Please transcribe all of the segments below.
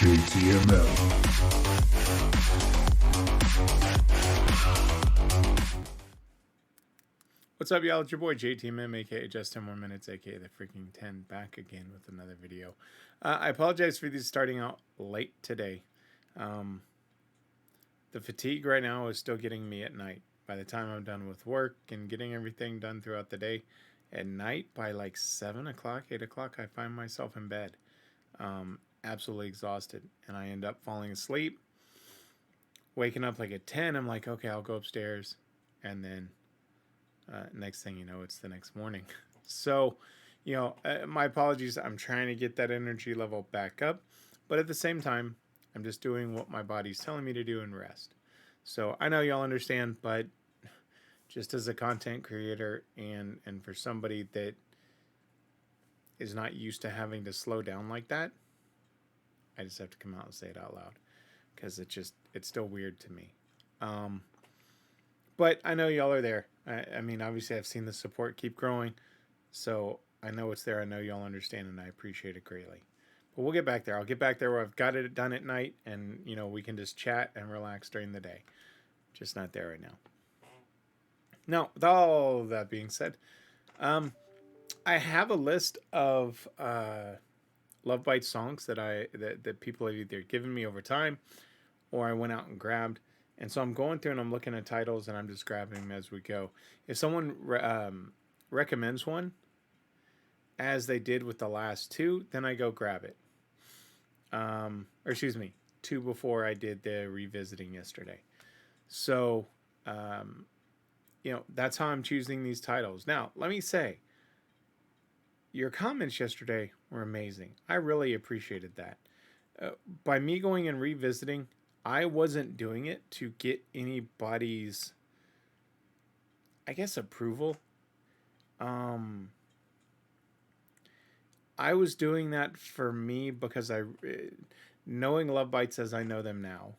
JTMM. What's up, y'all? It's your boy JTMM, aka Just 10 More Minutes, aka the freaking 10, back again with another video. I apologize for these starting out late today. The fatigue right now is still getting me at night. By the time I'm done with work and getting everything done throughout the day, at night by like 7 o'clock, 8 o'clock, I find myself in bed, absolutely exhausted. And I end up falling asleep, waking up like at 10. I'm like, okay, I'll go upstairs. And then next thing you know, it's the next morning. So, my apologies. I'm trying to get that energy level back up. But at the same time, I'm just doing what my body's telling me to do and rest. So I know y'all understand, but just as a content creator and for somebody that is not used to having to slow down like that, I just have to come out and say it out loud because it's still weird to me. But I know y'all are there. I mean, obviously, I've seen the support keep growing, so I know it's there. I know y'all understand, and I appreciate it greatly. But we'll get back there. I'll get back there where I've got it done at night, and we can just chat and relax during the day. Just not there right now. Now, with all that being said, I have a list of Love Bites songs that people have either given me over time, or I went out and grabbed. And so I'm going through and I'm looking at titles and I'm just grabbing them as we go. If someone recommends one, as they did with the last two, then I go grab it. Or excuse me, two before I did the revisiting yesterday. So, that's how I'm choosing these titles. Now, let me say, your comments yesterday were amazing. I really appreciated that. By me going and revisiting, I wasn't doing it to get anybody's, I guess, approval. I was doing that for me because knowing Love Bites as I know them now,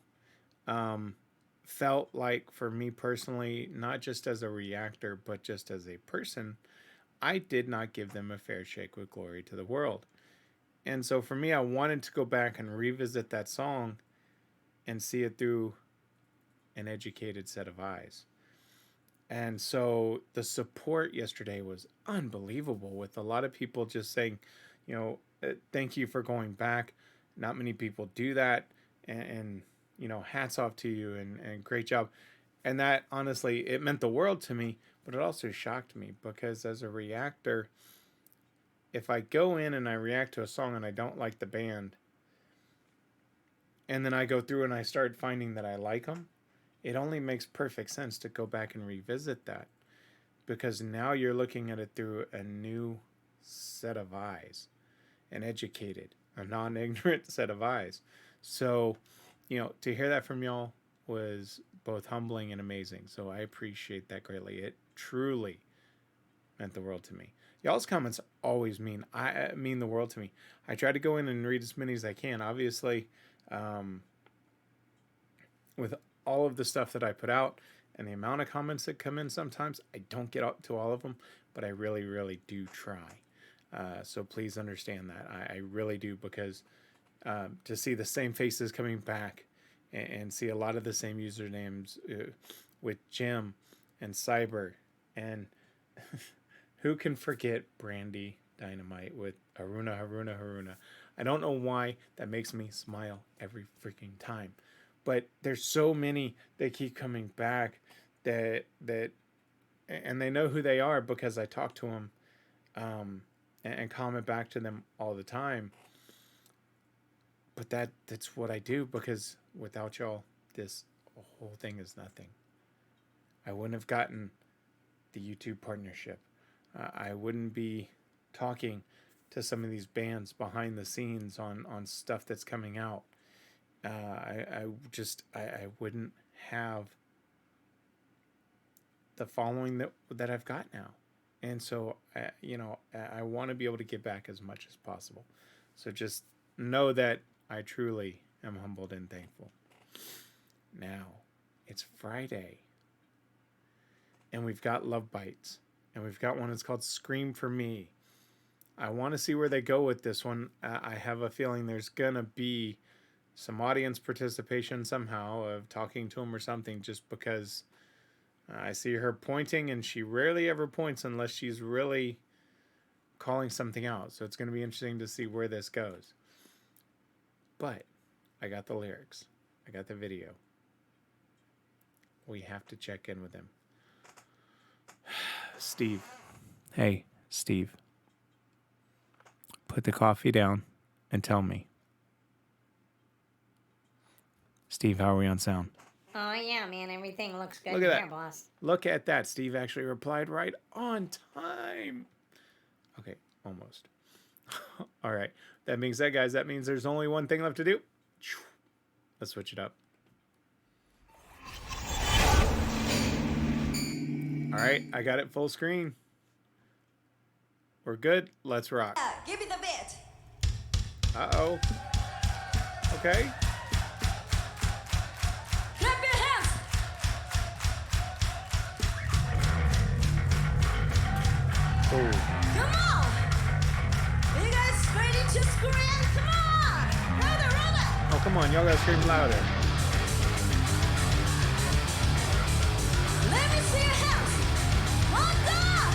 felt like for me personally, not just as a reactor, but just as a person, I did not give them a fair shake with Glory to the World. And so for me, I wanted to go back and revisit that song and see it through an educated set of eyes. And so the support yesterday was unbelievable, with a lot of people just saying, thank you for going back. Not many people do that. And hats off to you and great job. And that, honestly, it meant the world to me, but it also shocked me because as a reactor, if I go in and I react to a song and I don't like the band, and then I go through and I start finding that I like them, it only makes perfect sense to go back and revisit that, because now you're looking at it through a new set of eyes, an educated, a non-ignorant set of eyes. So, to hear that from y'all was both humbling and amazing. So I appreciate that greatly. It truly meant the world to me. Y'all's comments always mean the world to me. I try to go in and read as many as I can. Obviously, with all of the stuff that I put out and the amount of comments that come in, sometimes I don't get up to all of them, but I really, really do try. So please understand that. I really do, because to see the same faces coming back and see a lot of the same usernames with Jim and Cyber and who can forget Brandy Dynamite with Haruna, Haruna, Haruna. I don't know why that makes me smile every freaking time. But there's so many that keep coming back that and they know who they are because I talk to them and comment back to them all the time. But that's what I do, because without y'all, this whole thing is nothing. I wouldn't have gotten the YouTube partnership. I wouldn't be talking to some of these bands behind the scenes on stuff that's coming out. I wouldn't have the following that I've got now. And so, I want to be able to give back as much as possible. So just know that I truly am humbled and thankful. Now, it's Friday, and we've got Love Bites, and we've got one that's called Scream for Me. I want to see where they go with this one. I have a feeling there's going to be some audience participation somehow of talking to him or something, just because I see her pointing and she rarely ever points unless she's really calling something out. So it's going to be interesting to see where this goes. But I got the lyrics. I got the video. We have to check in with him. Steve. Hey, Steve. Put the coffee down and tell me. Steve, how are we on sound? Oh, yeah, man. Everything looks good Look at here, that. boss. Look at that. Steve actually replied right on time. Okay, almost. All right. That being said, guys, that means there's only one thing left to do. Let's switch it up. All right, I got it full screen. We're good. Let's rock. Give me the bit. Uh-oh. Okay. Clap your hands. Oh. Come on. You guys ready to scream? Come on. Roll it. Oh, come on. Y'all gotta scream louder. Let me see your hands. On top.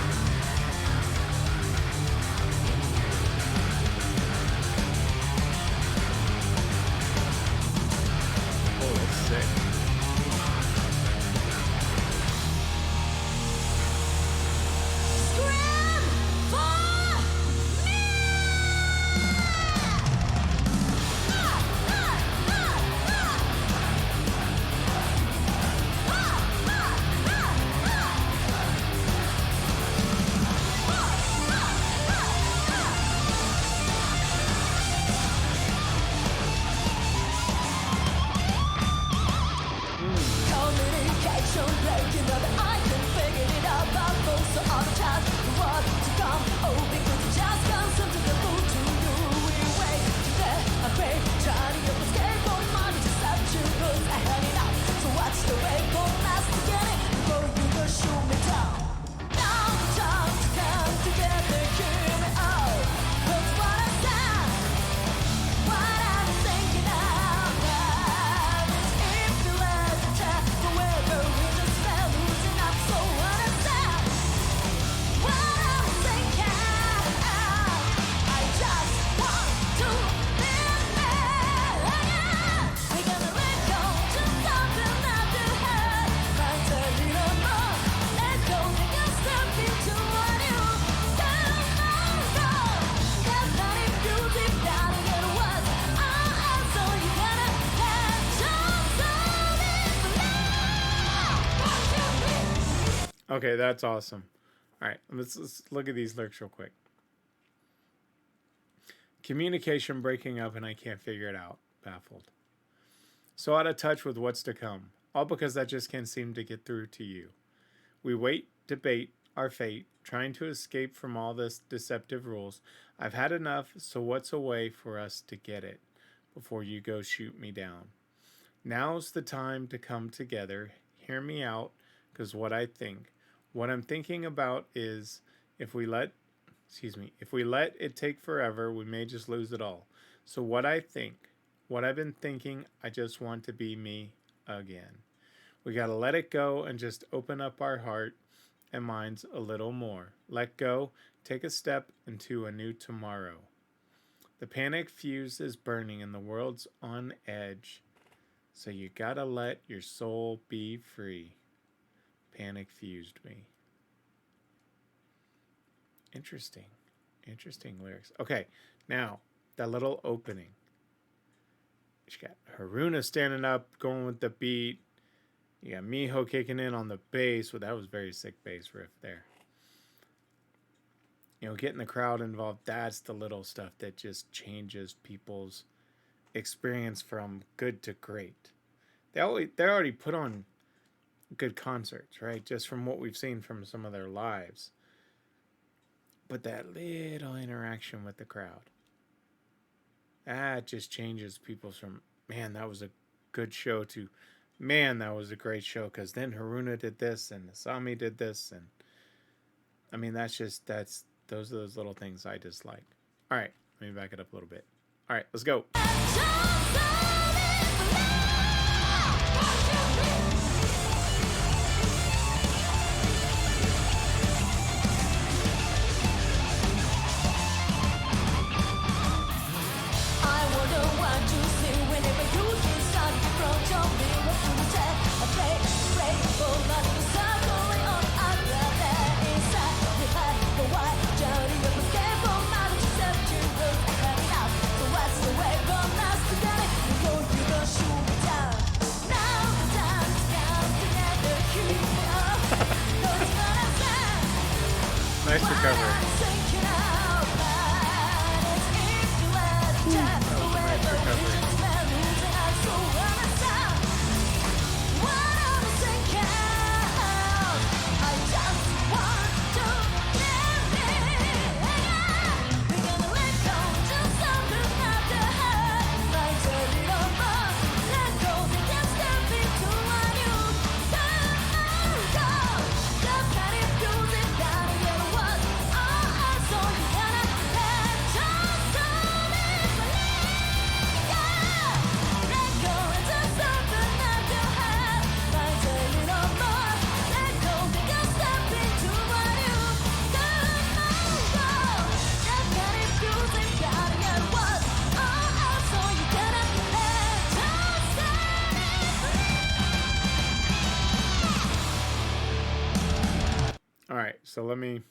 Oh, that's sick. Scream for me. Communication breaking up, I can figure it out. But most of all the time, the world to come. Oh, because it just comes something to move to you. We wait there, I pray, trying to get escape from my deception. Cause I had it out. So what's the way for us to get it before you go shoot me down? Now the time to come together, hear me out. That's what I said. What I'm thinking out loud. If you let the time forever, we just fell losing up. So what I said, what I'm thinking out. I just want to live again. We're gonna let go to something that you had. Might tell you no more. Let's go take a step into a new tomorrow. There's nothing you deep down in your words. So you gotta have something. Okay, that's awesome. All right, let's look at these lyrics real quick. Communication breaking up and I can't figure it out. Baffled. So out of touch with what's to come. All because that just can't seem to get through to you. We wait, debate our fate, trying to escape from all this deceptive rules. I've had enough, so what's a way for us to get it before you go shoot me down? Now's the time to come together. Hear me out, because what I'm thinking about is if we let it take forever, we may just lose it all. So what I've been thinking, I just want to be me again. We got to let it go and just open up our heart and minds a little more. Let go, take a step into a new tomorrow. The panic fuse is burning and the world's on edge. So you gotta let your soul be free. Panic fused me. Interesting lyrics. Okay, now that little opening. You got Haruna standing up, going with the beat. You got Miho kicking in on the bass. Well, that was very sick bass riff there. You know, getting the crowd involved. That's the little stuff that just changes people's experience from good to great. They already put on good concerts, right? Just from what we've seen from some of their lives. But that little interaction with the crowd, that just changes people from, man, that was a good show, to, man, that was a great show, because then Haruna did this and Asami did this, and I mean, those are those little things I dislike. All right, let me back it up a little bit. All right, let's go. So let me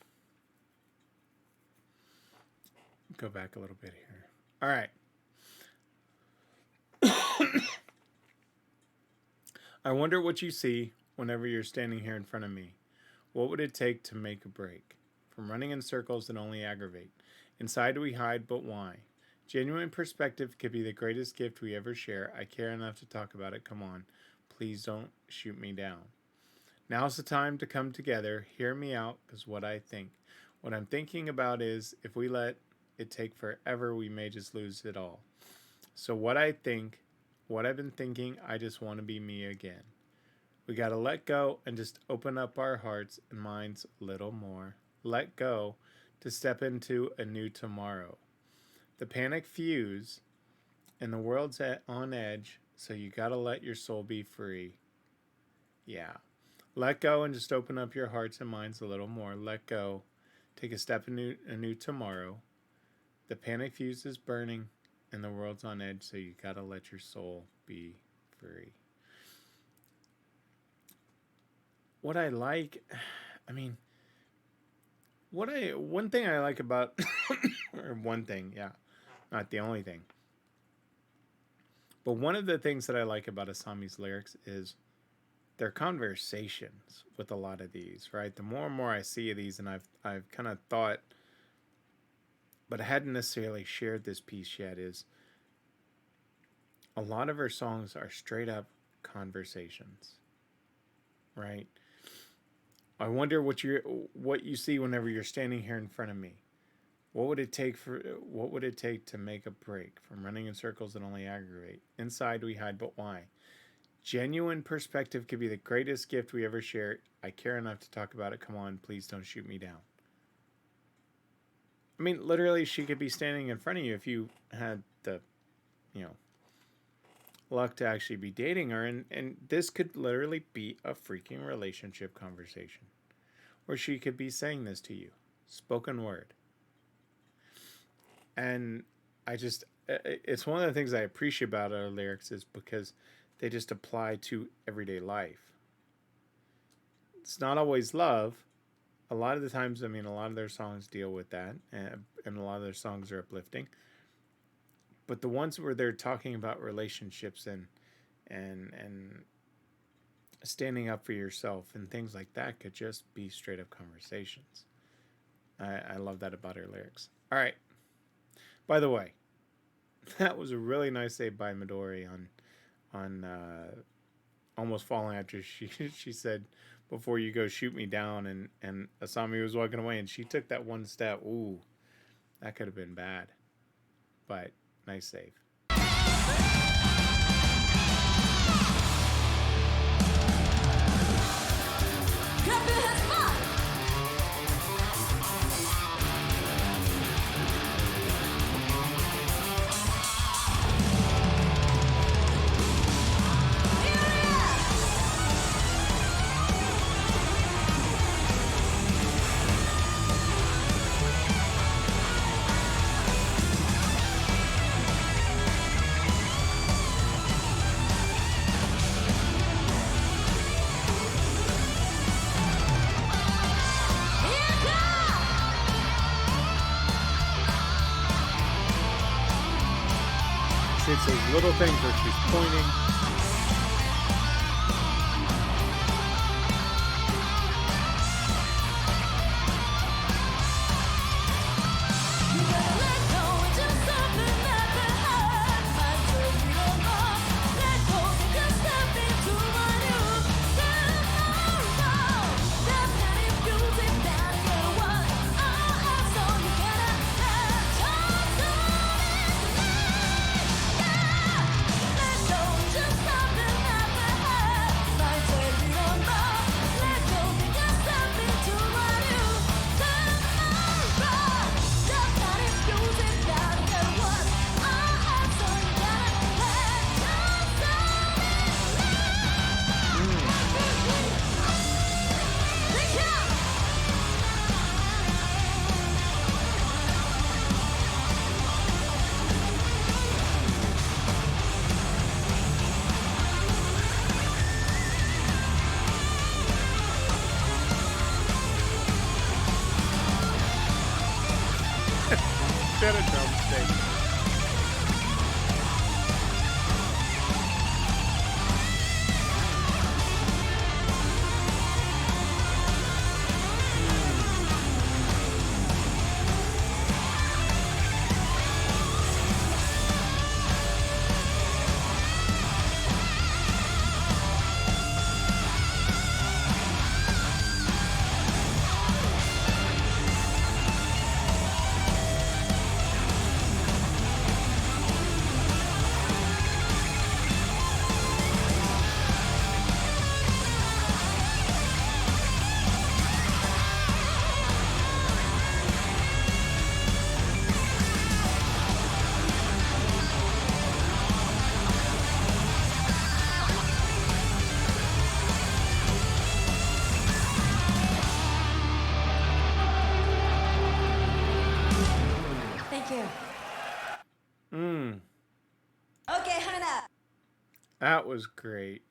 go back a little bit here. All right. I wonder what you see whenever you're standing here in front of me. What would it take to make a break? From running in circles that only aggravate. Inside we hide, but why? Genuine perspective could be the greatest gift we ever share. I care enough to talk about it. Come on. Please don't shoot me down. Now's the time to come together. Hear me out, because what I'm thinking about is if we let it take forever, we may just lose it all. So what I've been thinking, I just want to be me again. We got to let go and just open up our hearts and minds a little more. Let go to step into a new tomorrow. The panic fuse and the world's on edge, so you got to let your soul be free. Yeah. Let go and just open up your hearts and minds a little more. Let go. Take a step into a new tomorrow. The panic fuse is burning and the world's on edge, so you got to let your soul be free. What I like, one thing I like about, or one thing, yeah, not the only thing, but one of the things that I like about Asami's lyrics is their conversations with a lot of these, right? The more and more I see of these, and I've kind of thought, but I hadn't necessarily shared this piece yet, is a lot of her songs are straight up conversations, right? I wonder what you see whenever you're standing here in front of me. What would it take to make a break from running in circles that only aggravate? Inside we hide, but why? Genuine perspective could be the greatest gift we ever share. I care enough to talk about it. Come on, please don't shoot me down. I mean, literally, she could be standing in front of you if you had the, luck to actually be dating her, and this could literally be a freaking relationship conversation where she could be saying this to you, spoken word. And it's one of the things I appreciate about her lyrics is because they just apply to everyday life. It's not always love. A lot of the times, a lot of their songs deal with that, and a lot of their songs are uplifting. But the ones where they're talking about relationships and standing up for yourself and things like that could just be straight up conversations. I love that about her lyrics. All right. By the way, that was a really nice save by Midori on almost falling after she said, before you go shoot me down, and Asami was walking away and she took that one step. Ooh, that could have been bad. But nice save. Clap your hands high. It's those little things where she's pointing. Just a drumstick. Thank you. Mm, Okay, Hannah. that was great.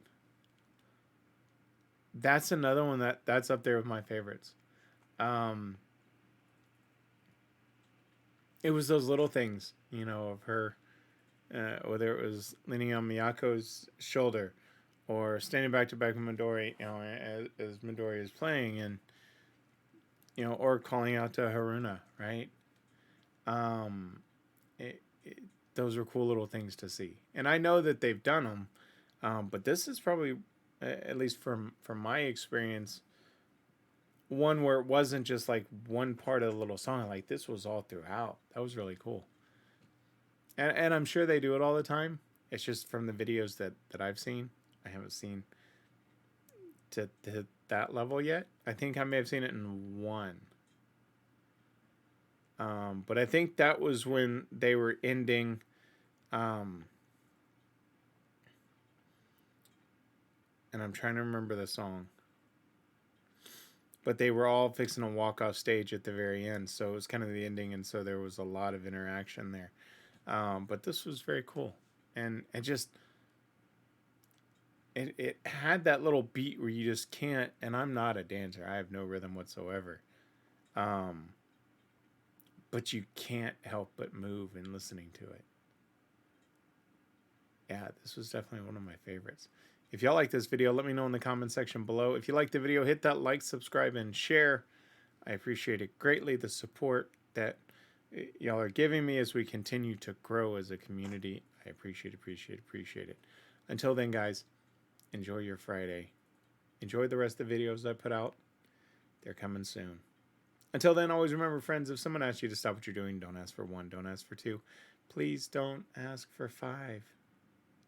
That's another one that's up there with my favorites. Um, it was those little things, you know, of her, whether it was leaning on Miyako's shoulder or standing back to back with Midori, you know, as Midori is playing, and you know, or calling out to Haruna, right? Um, those are cool little things to see, and I know that they've done them, but this is probably, at least from my experience, one where it wasn't just like one part of the little song. Like this was all throughout. That was really cool, and I'm sure they do it all the time. It's just from the videos that I've seen. I haven't seen to that level yet. I think I may have seen it in one. But I think that was when they were ending. And I'm trying to remember the song. But they were all fixing to walk off stage at the very end. So it was kind of the ending. And so there was a lot of interaction there. But this was very cool. And it just... It had that little beat where you just can't... And I'm not a dancer. I have no rhythm whatsoever. But you can't help but move in listening to it. Yeah, this was definitely one of my favorites. If y'all like this video, let me know in the comment section below. If you like the video, hit that like, subscribe, and share. I appreciate it greatly, the support that y'all are giving me as we continue to grow as a community. I appreciate it. Until then, guys, enjoy your Friday. Enjoy the rest of the videos I put out. They're coming soon. Until then, always remember, friends, if someone asks you to stop what you're doing, don't ask for 1, don't ask for 2. Please don't ask for 5.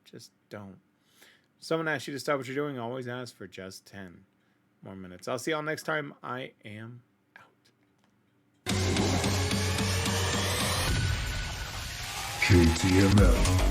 Just don't. If someone asks you to stop what you're doing, always ask for just 10 more minutes. I'll see y'all next time. I am out. JTMM.